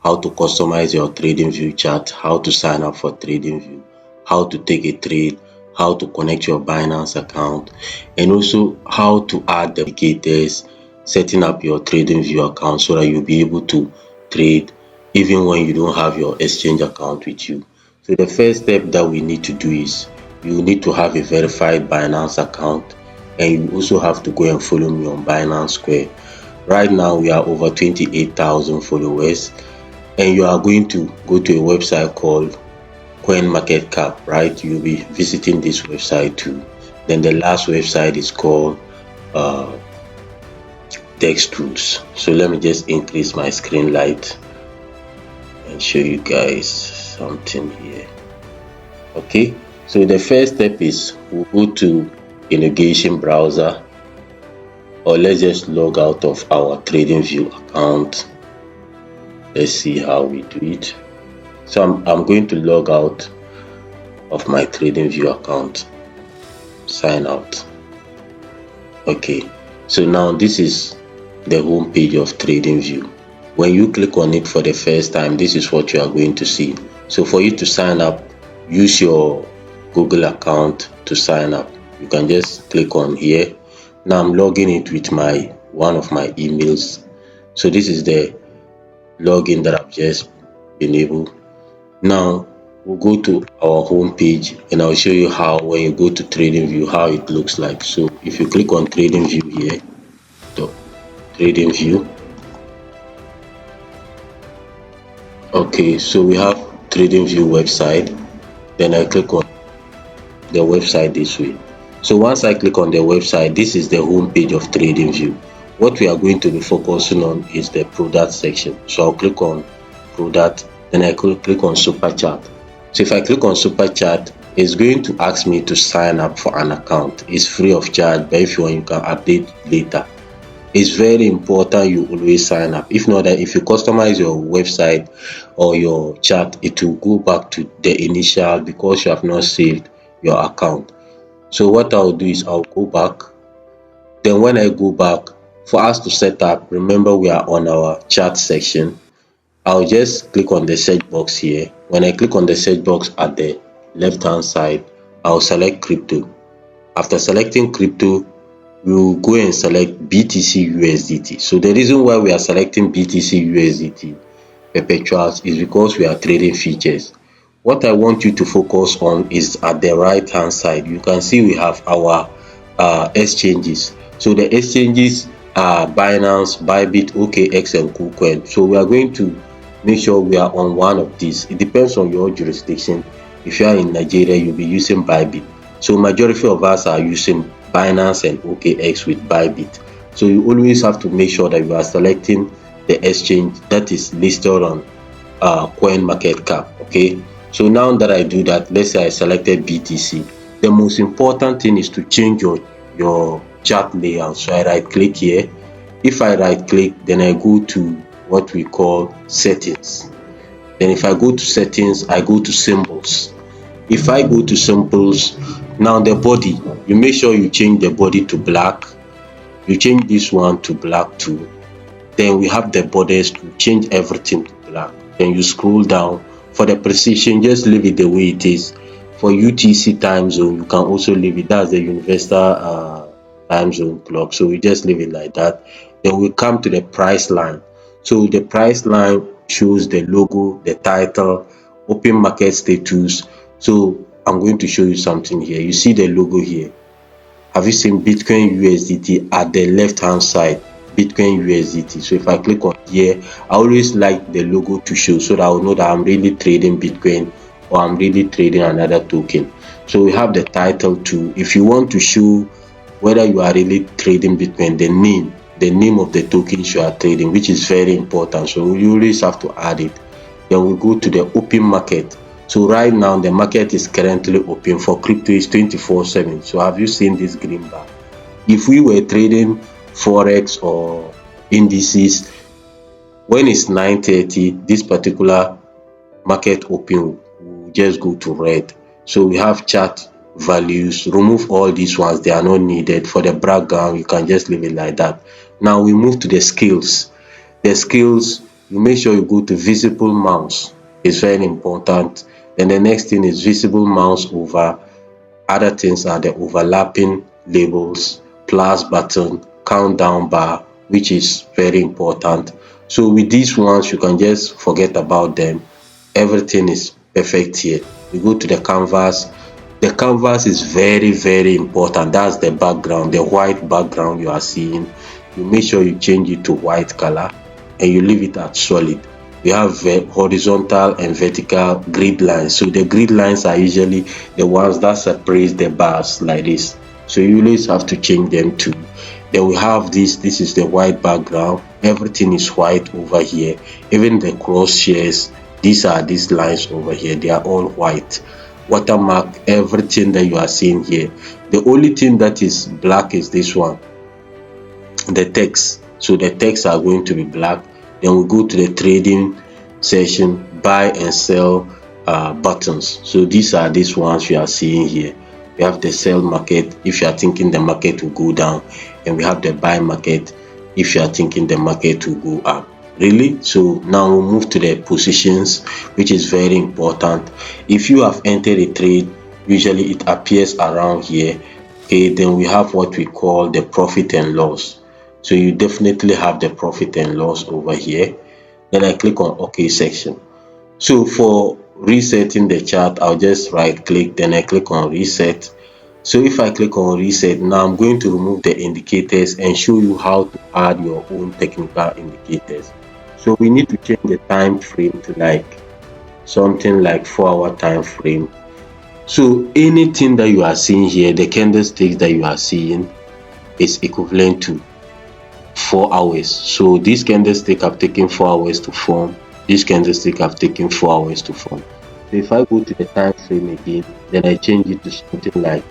how to customize your TradingView chart, how to sign up for TradingView, how to take a trade, how to connect your Binance account, and also how to add the indicators, setting up your TradingView account so that you'll be able to trade even when you don't have your exchange account with you. So the first step that we need to do is you need to have a verified Binance account, and you also have to go and follow me on Binance Square. Right now we are over 28,000 followers, and you are going to go to a website called CoinMarketCap, right? You'll be visiting this website too. Then the last website is called Dextrus. So let me just increase my screen light and show you guys something here. Okay, so the first step is we'll go to a navigation browser, or let's just log out of our TradingView account. Let's see how we do it. So I'm going to log out of my TradingView account, sign out. Okay, so now this is the home page of TradingView. When you click on it for the first time, this is what you are going to see. So for you to sign up, use your Google account to sign up. You can just click on here. Now I'm logging it with one of my emails. So this is the login that I've just enabled. Now we'll go to our home page, and I'll show you how when you go to TradingView how it looks like. So if you click on TradingView here, TradingView. Okay, so we have TradingView website. Then I click on the website this way. So once I click on the website, this is the home page of TradingView. What we are going to be focusing on is the product section. So I'll click on product, then I click on super chat. So if I click on super chat, it's going to ask me to sign up for an account. It's free of charge, but if you want, you can update later. It's very important you always sign up. If not, that if you customize your website or your chat, it will go back to the initial because you have not saved your account. So what I'll do is I'll go back. Then when I go back, for us to set up, remember we are on our chat section. I'll just click on the search box here. When I click on the search box at the left hand side, I'll select crypto. After selecting crypto, we'll go and select BTC USDT. So the reason why we are selecting BTC USDT perpetuals is because we are trading futures. What I want you to focus on is at the right hand side. You can see we have our exchanges. So the exchanges are Binance, Bybit, OKX, and KuCoin. So we are going to make sure we are on one of these. It depends on your jurisdiction. If you are in Nigeria, you'll be using Bybit. So majority of us are using Binance and OKX with Bybit. So you always have to make sure that you are selecting the exchange that is listed on CoinMarketCap. Okay, so now that I do that, let's say I selected BTC. The most important thing is to change your chart layout. So I right click here. If I right click, then I go to what we call settings. Then if I go to settings, I go to symbols. If I go to symbols, now the body, you make sure you change the body to black. You change this one to black too. Then we have the borders to change everything to black. Then you scroll down. For the precision, just leave it the way it is. For UTC time zone, you can also leave it. That's the universal time zone clock. So we just leave it like that. Then we come to the price line. So the price line shows the logo, the title, open market status. So I'm going to show you something here. You see the logo here. Have you seen Bitcoin USDT at the left hand side? Bitcoin USDT. So if I click on here, I always like the logo to show so that I will know that I'm really trading Bitcoin or I'm really trading another token. So we have the title too. If you want to show whether you are really trading Bitcoin, the name of the tokens you are trading, which is very important. So you always have to add it. Then we go to the open market. So right now the market is currently open for crypto is 24/7. So have you seen this green bar? If we were trading forex or indices, when it's 9:30, this particular market open will just go to red. So we have chart values. Remove all these ones, they are not needed. For the background, you can just leave it like that. Now we move to the scales. The scales, you make sure you go to visible mouse. It's very important. And the next thing is visible mouse over. Other things are the overlapping labels, plus button, countdown bar, which is very important. So with these ones, you can just forget about them. Everything is perfect here. You go to the canvas. The canvas is very important. That's the background, the white background you are seeing. You make sure you change it to white color and you leave it at solid. We have horizontal and vertical grid lines. So the grid lines are usually the ones that separate the bars like this. So you always have to change them too. Then we have this is the white background. Everything is white over here. Even the cross hairs, these lines over here, they are all white. Watermark, everything that you are seeing here. The only thing that is black is this one, the text. So the text are going to be black. Then we go to the trading session, buy and sell buttons. So these ones you are seeing here. We have the sell market if you are thinking the market will go down, and we have the buy market if you are thinking the market will go up. Really? So now we'll move to the positions, which is very important. If you have entered a trade, usually it appears around here. Okay, then we have what we call the profit and loss. So you definitely have the profit and loss over here. Then I click on OK section. So for resetting the chart, I'll just right click, then I click on reset. So if I click on reset, now I'm going to remove the indicators and show you how to add your own technical indicators. So we need to change the time frame to like something like 4-hour time frame. So anything that you are seeing here, the candlesticks that you are seeing is equivalent to 4 hours. So this candlestick have taken 4 hours to form. This candlestick have taken 4 hours to form. So if I go to the time frame again, then I change it to something like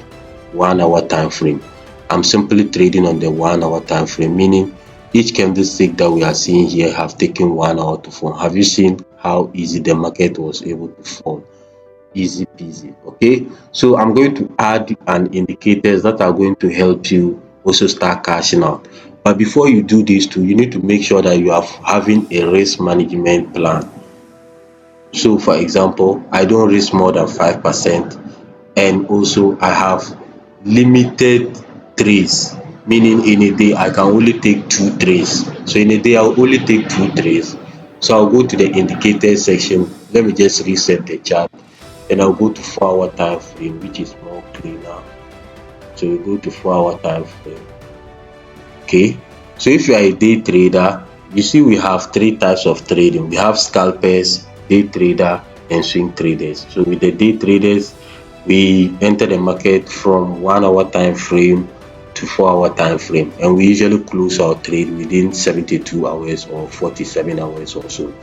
1 hour time frame. I'm simply trading on the 1 hour time frame, meaning each candlestick that we are seeing here have taken 1 hour to form. Have you seen how easy the market was able to form? Easy peasy. Okay, so I'm going to add an indicators that are going to help you also start cashing out. But before you do this too, you need to make sure that you are having a risk management plan. So for example, I don't risk more than 5%, and also I have limited trades, meaning in a day I can only take 2 trades. So in a day I'll only take 2 trades. So I'll go to the indicator section. Let me just reset the chart, and I'll go to 4-hour time frame, which is more cleaner. So we go to 4-hour time frame. Okay, so if you are a day trader, you see we have 3 types of trading. We have scalpers, day trader, and swing traders. So with the day traders, we enter the market from 1-hour time frame to 4-hour time frame, and we usually close our trade within 72 hours or 47 hours or so.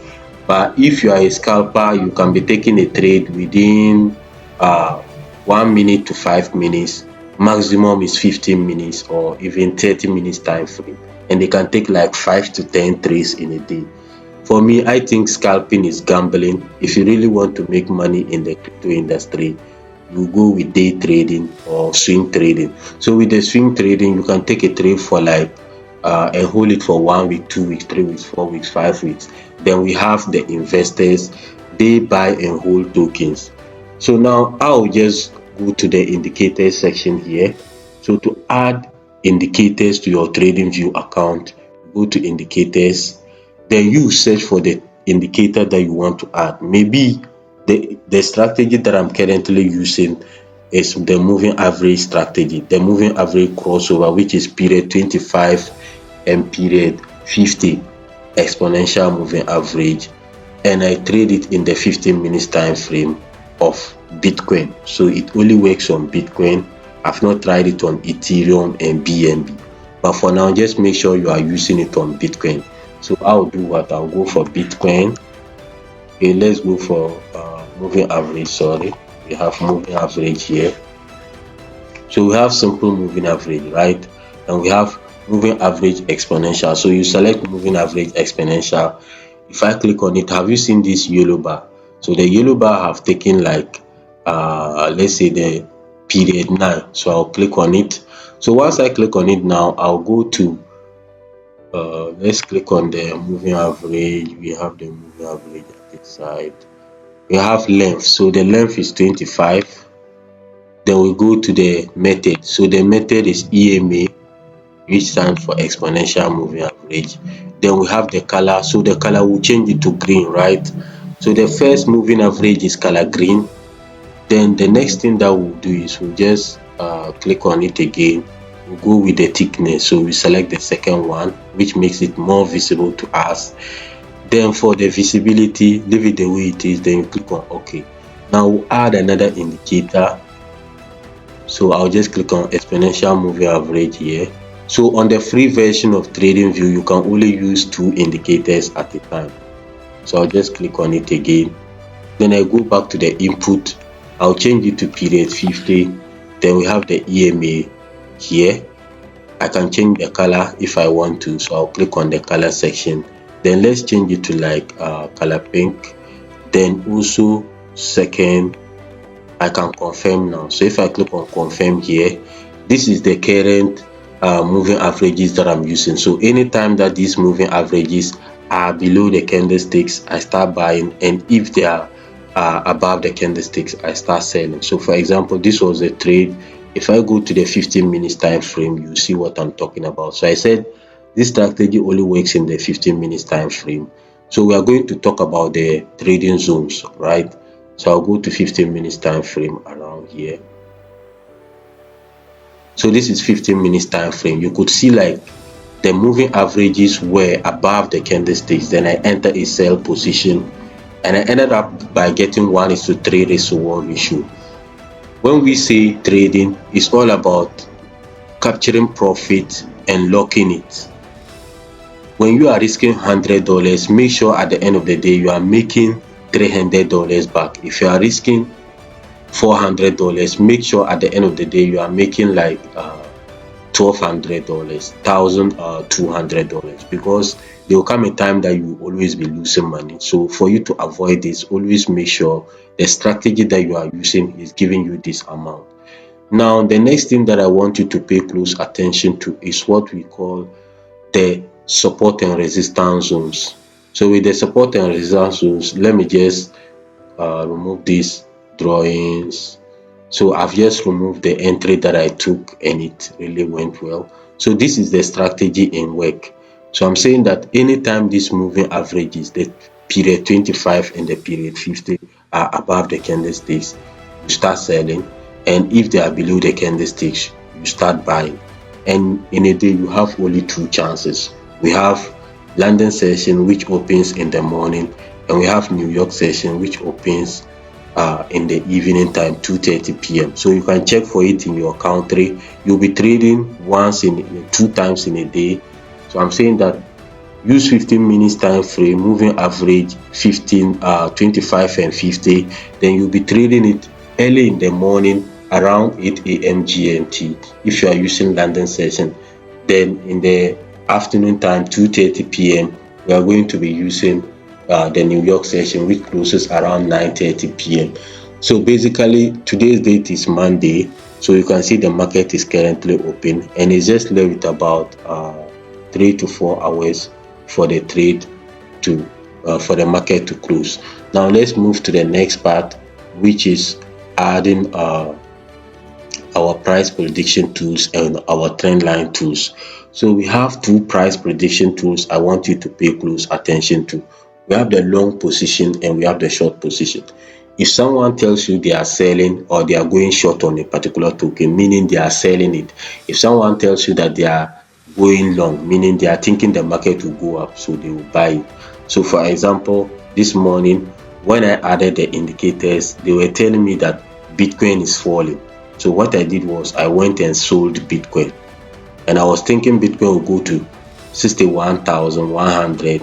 But if you are a scalper, you can be taking a trade within 1 minute to 5 minutes. Maximum is 15 minutes or even 30 minutes time frame, and they can take like 5 to 10 trades in a day. For me, I think scalping is gambling. If you really want to make money in the crypto industry, you go with day trading or swing trading. So with the swing trading, you can take a trade for like and hold it for 1 week, 2 weeks, 3 weeks, 4 weeks, 5 weeks. Then we have the investors, they buy and hold tokens. So now I'll just go to the indicator section here. So to add indicators to your TradingView account, go to indicators, then you search for the indicator that you want to add. Maybe the strategy that I'm currently using is the moving average strategy, the moving average crossover, which is period 25 and period 50 exponential moving average, and I trade it in the 15 minutes time frame of Bitcoin. So it only works on Bitcoin. I've not tried it on Ethereum and BNB, but for now just make sure you are using it on Bitcoin. So I'll do what? I'll go for Bitcoin. Okay, let's go for moving average. Sorry, we have moving average here. So we have simple moving average, right? And we have moving average exponential. So you select moving average exponential. If I click on it, have you seen this yellow bar? So the yellow bar have taken like let's say the period 9. So I'll click on it. So once I click on it now, I'll go to Let's click on the moving average. We have the moving average at this side. We have length, so the length is 25. Then we go to the method, so the method is EMA, which stands for exponential moving average. Then we have the color, so the color will change it to green, right? So the first moving average is color green. Then the next thing that we'll do is we'll just click on it again. We'll go with the thickness, so we select the second one, which makes it more visible to us. Then for the visibility, leave it the way it is, then you click on OK. Now we'll add another indicator, so I'll just click on exponential moving average here. So on the free version of TradingView, you can only use 2 indicators at a time. So I'll just click on it again. Then I go back to the input. I'll change it to period 50. Then we have the EMA here. I can change the color if I want to, so I'll click on the color section. Then let's change it to like color pink. Then also second, I can confirm now. So if I click on confirm here, this is the current moving averages that I'm using. So anytime that these moving averages are below the candlesticks, I start buying, and if they are above the candlesticks, I start selling. So for example, this was a trade. If I go to the 15 minutes time frame, you see what I'm talking about. So I said this strategy only works in the 15 minutes time frame. So we are going to talk about the trading zones, right? So I'll go to 15 minutes time frame around here. So this is 15 minutes time frame. You could see like the moving averages were above the candlesticks. Then I entered a sell position, and I ended up by getting 1:3 ratio. When we say trading, it's all about capturing profit and locking it. When you are risking $100, make sure at the end of the day you are making $300 back. If you are risking $400, make sure at the end of the day you are making like $1,200, $1,200, because there will come a time that you will always be losing money. So for you to avoid this, always make sure the strategy that you are using is giving you this amount. Now the next thing that I want you to pay close attention to is what we call the support and resistance zones. So with the support and resistance zones, let me just remove these drawings. So I've just removed the entry that I took, and it really went well. So this is the strategy in work. So I'm saying that anytime these moving averages, the period 25 and the period 50 are above the candlesticks, you start selling, and if they are below the candlesticks, you start buying. And in a day you have only 2 chances. We have London session, which opens in the morning, and we have New York session, which opens in the evening time, 2:30 p.m. So you can check for it in your country. You'll be trading 2 times in a day. So I'm saying that use 15 minutes time frame, moving average 15, 25 and 50. Then you'll be trading it early in the morning around 8 a.m. GMT if you are using London session. Then in the afternoon time, 2:30 p.m. we are going to be using the New York session, which closes around 9:30 p.m. So basically today's date is Monday, so you can see the market is currently open, and it's just left with about 3 to 4 hours for the trade to for the market to close. Now let's move to the next part, which is adding our price prediction tools and our trend line tools. So we have 2 price prediction tools I want you to pay close attention to. We have the long position and we have the short position. If someone tells you they are selling or they are going short on a particular token, meaning they are selling it. If someone tells you that they are going long, meaning they are thinking the market will go up, so they will buy it. So for example, this morning when I added the indicators, they were telling me that Bitcoin is falling. So what I did was I went and sold Bitcoin, and I was thinking Bitcoin will go to 61,100.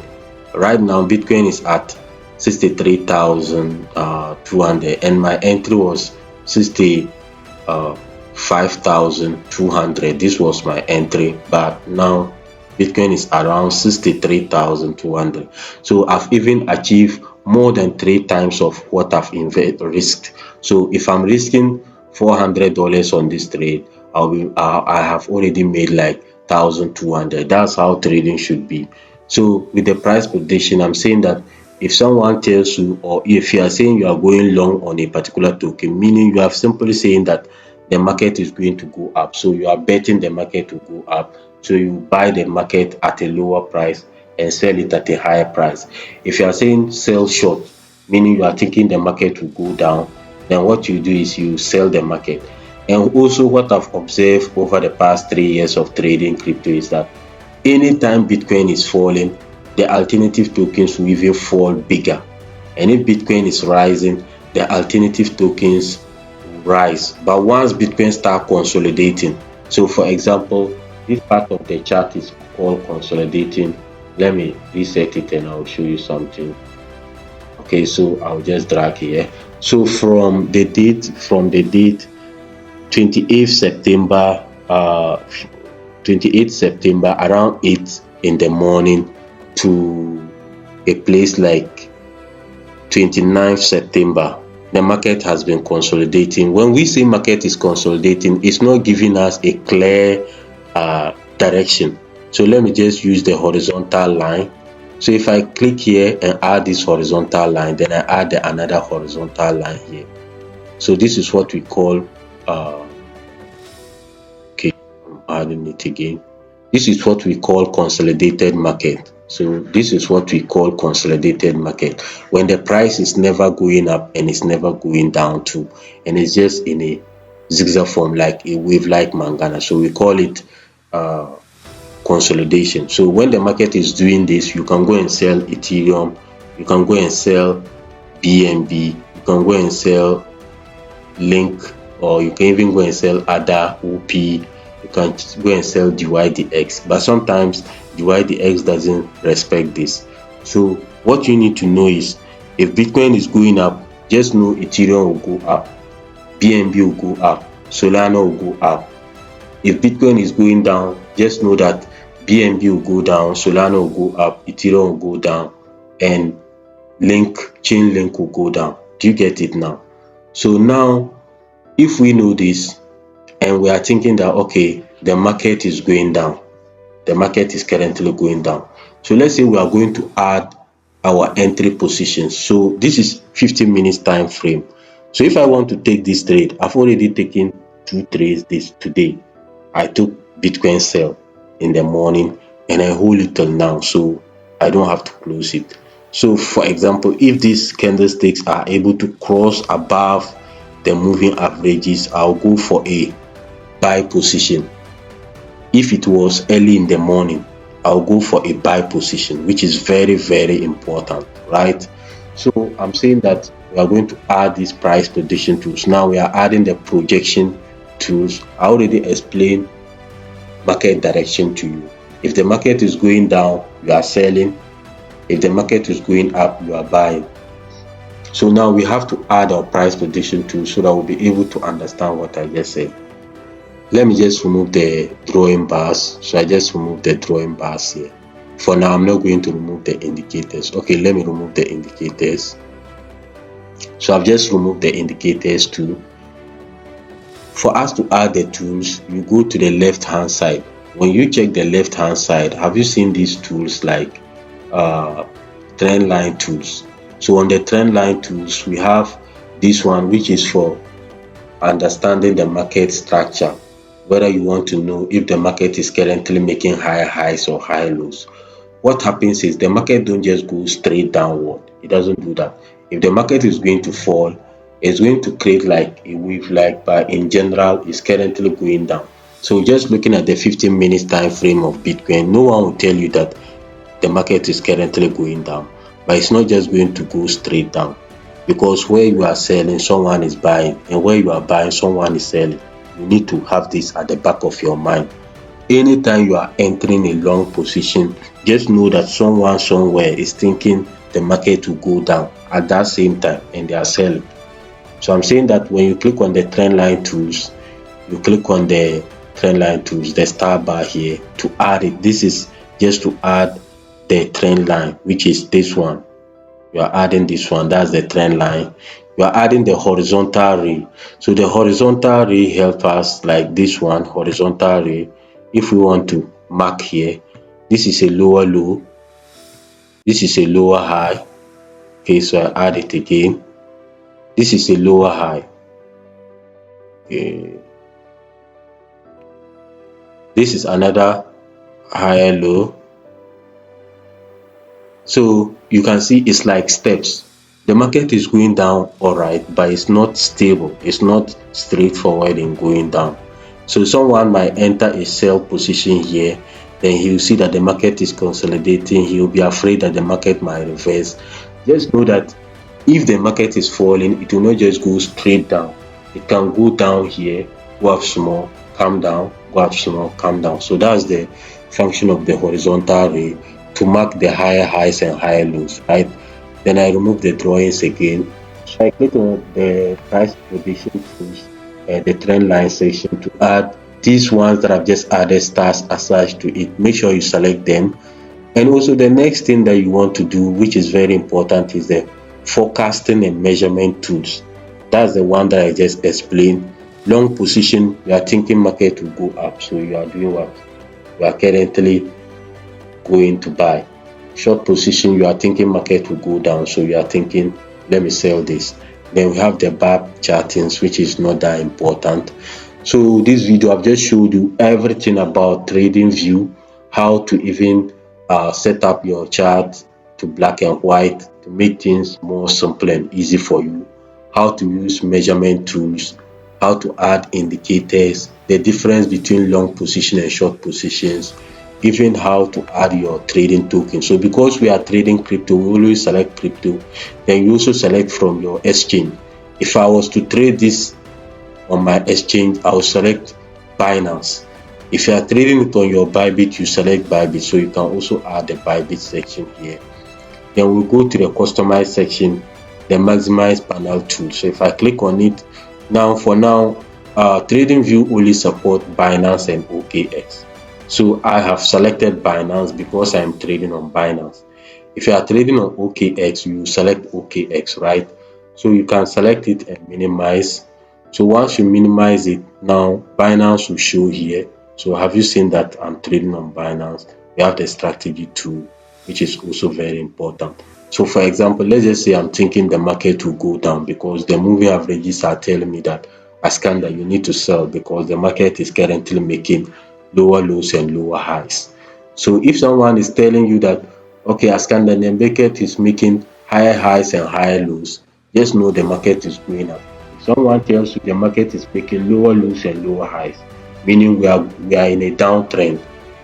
Right now Bitcoin is at 63,200, and my entry was 65,200. This was my entry, but now Bitcoin is around 63,200. So I've even achieved more than 3 times of what I've risked. So if I'm risking $400 on this trade, I have already made like 1200. That's how trading should be. So with the price prediction, I'm saying that if someone tells you, or if you are saying you are going long on a particular token, meaning you are simply saying that the market is going to go up, so you are betting the market to go up, so you buy the market at a lower price and sell it at a higher price. If you are saying sell short, meaning you are thinking the market will go down, then what you do is you sell the market. And also what I've observed over the past 3 years of trading crypto is that anytime Bitcoin is falling, the alternative tokens will even fall bigger. And if Bitcoin is rising, the alternative tokens will rise. But once Bitcoin start consolidating, so for example, this part of the chart is called consolidating. Let me reset it and I'll show you something. Okay, so I'll just drag here. So from the date 28th September, 28th September around 8 in the morning to a place like 29th September, the market has been consolidating. When we say market is consolidating, it's not giving us a clear direction. So let me just use the horizontal line. So if I click here and add this horizontal line, then I add another horizontal line here. So this is what we call okay, I'm adding it again. This is what we call consolidated market. So this is what we call consolidated market, when the price is never going up and it's never going down too, and it's just in a zigzag form, like a wave like mangana. So we call it consolidation. So when the market is doing this, you can go and sell Ethereum, you can go and sell BNB, you can go and sell Link, or you can even go and sell other OP. You can go and sell DYDX, but sometimes DYDX doesn't respect this. So what you need to know is, if Bitcoin is going up, just know Ethereum will go up, BNB will go up, Solana will go up. If Bitcoin is going down, just know that BNB will go down, Solana will go up, Ethereum will go down, and Chainlink will go down. Do you get it now? So now, if we know this and we are thinking that okay, the market is going down, the market is currently going down, so let's say we are going to add our entry positions. So this is 15 minutes time frame. So if I want to take this trade, I've already taken 2 trades this today. I took Bitcoin sell in the morning and I hold it till now, so I don't have to close it. So for example, if these candlesticks are able to cross above the moving averages, I'll go for a buy position. If it was early in the morning, I'll go for a buy position, which is very, very important, right? So I'm saying that we are going to add these price prediction tools. Now we are adding the projection tools. I already explained market direction to you. If the market is going down, you are selling. If the market is going up, you are buying. So now we have to add our price prediction tool so that we'll be able to understand what I just said. Let me just remove the drawing bars. So I just remove the drawing bars here. For now, I'm not going to remove the indicators. Okay, let me remove the indicators. So I've just removed the indicators too. For us to add the tools, you go to the left hand side. When you check the left hand side, have you seen these tools like trend line tools? So on the trend line tools, we have this one, which is for understanding the market structure, whether you want to know if the market is currently making higher highs or high lows. What happens is the market don't just go straight downward. It doesn't do that. If the market is going to fall, it's going to create like a wave, like, but in general it's currently going down. So just looking at the 15 minutes time frame of Bitcoin, no one will tell you that the market is currently going down, but it's not just going to go straight down, because where you are selling, someone is buying, and where you are buying, someone is selling. You need to have this at the back of your mind. Anytime you are entering a long position, just know that someone somewhere is thinking the market will go down at that same time and they are selling. So I'm saying that when you click on the trend line tools, you click on the trend line tools, the star bar here, to add it. This is just to add the trend line, which is this one. You are adding this one, that's the trend line. You are adding the horizontal ray. So the horizontal ray help us, like this one, horizontal ray. If we want to mark here. This is a lower low, this is a lower high. Okay, so I add it again. This is a lower high. Okay, this is another higher low. So you can see it's like steps. The market is going down, all right, but it's not stable. It's not straightforward in going down. So someone might enter a sell position here, then he'll see that the market is consolidating. He'll be afraid that the market might reverse. Just know that if the market is falling, it will not just go straight down. It can go down here, go up small, come down, go up small, come down. So that's the function of the horizontal ray, to mark the higher highs and higher lows, right? Then I remove the drawings again. So I click on the price prediction tools, the trend line section, to add these ones that I've just added stars attached to it. Make sure you select them. And also the next thing that you want to do, which is very important, is the forecasting and measurement tools. That's the one that I just explained. Long position, you are thinking market will go up, so you are doing what? You are currently going to buy. Short position, you are thinking market will go down, so you are thinking, let me sell this. Then we have the bar chartings, which is not that important. So this video, I've just showed you everything about TradingView, how to even set up your chart to black and white to make things more simple and easy for you, how to use measurement tools, how to add indicators, the difference between long position and short positions, even how to add your trading token. So because we are trading crypto, we always select crypto. Then you also select from your exchange. If I was to trade this on my exchange, I will select Binance. If you are trading it on your Bybit, you select Bybit. So you can also add the Bybit section here. Then we'll go to the customize section, the maximize panel tool. So if I click on it, now for now, TradingView only support Binance and OKX. So I have selected Binance because I'm trading on Binance. If you are trading on OKX, you select OKX, right? So you can select it and minimize. So once you minimize it, now Binance will show here. So have you seen that I'm trading on Binance? We have the strategy tool, which is also very important. So for example, let's just say I'm thinking the market will go down because the moving averages are telling me that Askanda, you need to sell because the market is currently making lower lows and lower highs. So if someone is telling you that, okay, Askanda, the market is making higher highs and higher lows, just know the market is going up. If someone tells you the market is making lower lows and lower highs, meaning we are in a downtrend,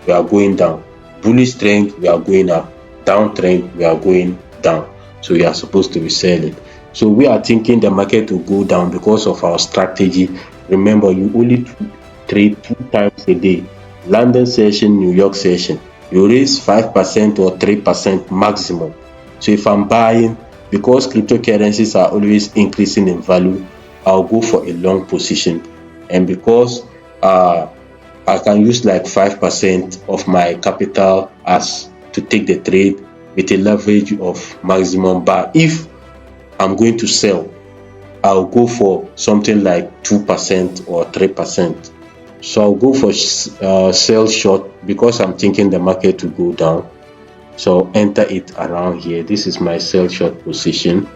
we are going down. Bullish trend, we are going up. Downtrend, we are going down. So we are supposed to be selling. So we are thinking the market will go down because of our strategy. Remember, you only trade 2 times a day. London session, New York session. You raise 5% or 3% maximum. So if I'm buying, because cryptocurrencies are always increasing in value, I'll go for a long position. And because I can use like 5% of my capital as to take the trade with a leverage of maximum. But if I'm going to sell, I'll go for something like 2% or 3%. So I'll go for sell short because I'm thinking the market will go down. So I'll enter it around here. This is my sell short position.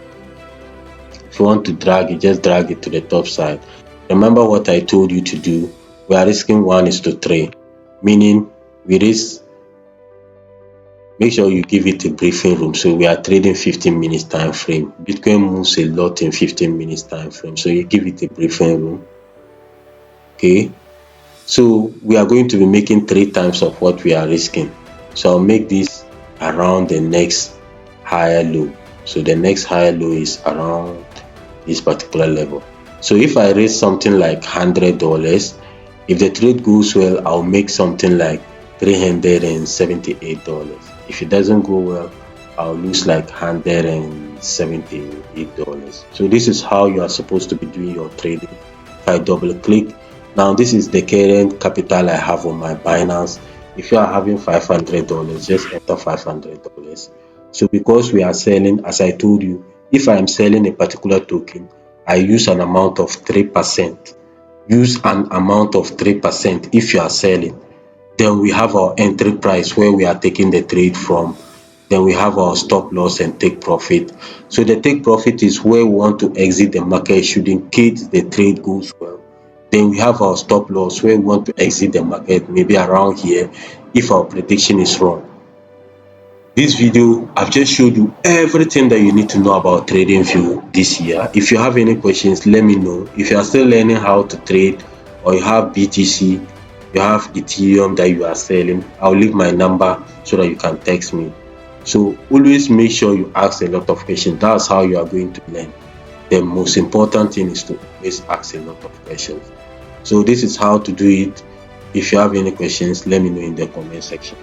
If you want to drag it, just drag it to the top side. Remember what I told you to do. We are risking 1:3, meaning we risk. Make sure you give it a briefing room. So we are trading 15 minutes time frame. Bitcoin moves a lot in 15 minutes time frame. So you give it a briefing room. Okay. So we are going to be making 3 times of what we are risking. So I'll make this around the next higher low. So the next higher low is around this particular level. So if I raise something like $100, if the trade goes well, I'll make something like $378. If it doesn't go well, I'll lose like $178. So this is how you are supposed to be doing your trading. If I double click, now this is the current capital I have on my Binance. If you are having $500, just enter $500. So because we are selling, as I told you, if I am selling a particular token, I use an amount of 3%. Use an amount of 3% if you are selling. Then we have our entry price where we are taking the trade from. Then we have our stop loss and take profit. So the take profit is where we want to exit the market should in case the trade goes well. Then we have our stop loss where we want to exit the market maybe around here if our prediction is wrong. This video, I've just showed you everything that you need to know about TradingView this year. If you have any questions, let me know. If you are still learning how to trade, or you have BTC, you have Ethereum that you are selling, I'll leave my number so that you can text me. So always make sure you ask a lot of questions. That's how you are going to learn. The most important thing is to always ask a lot of questions. So this is how to do it. If you have any questions, let me know in the comment section.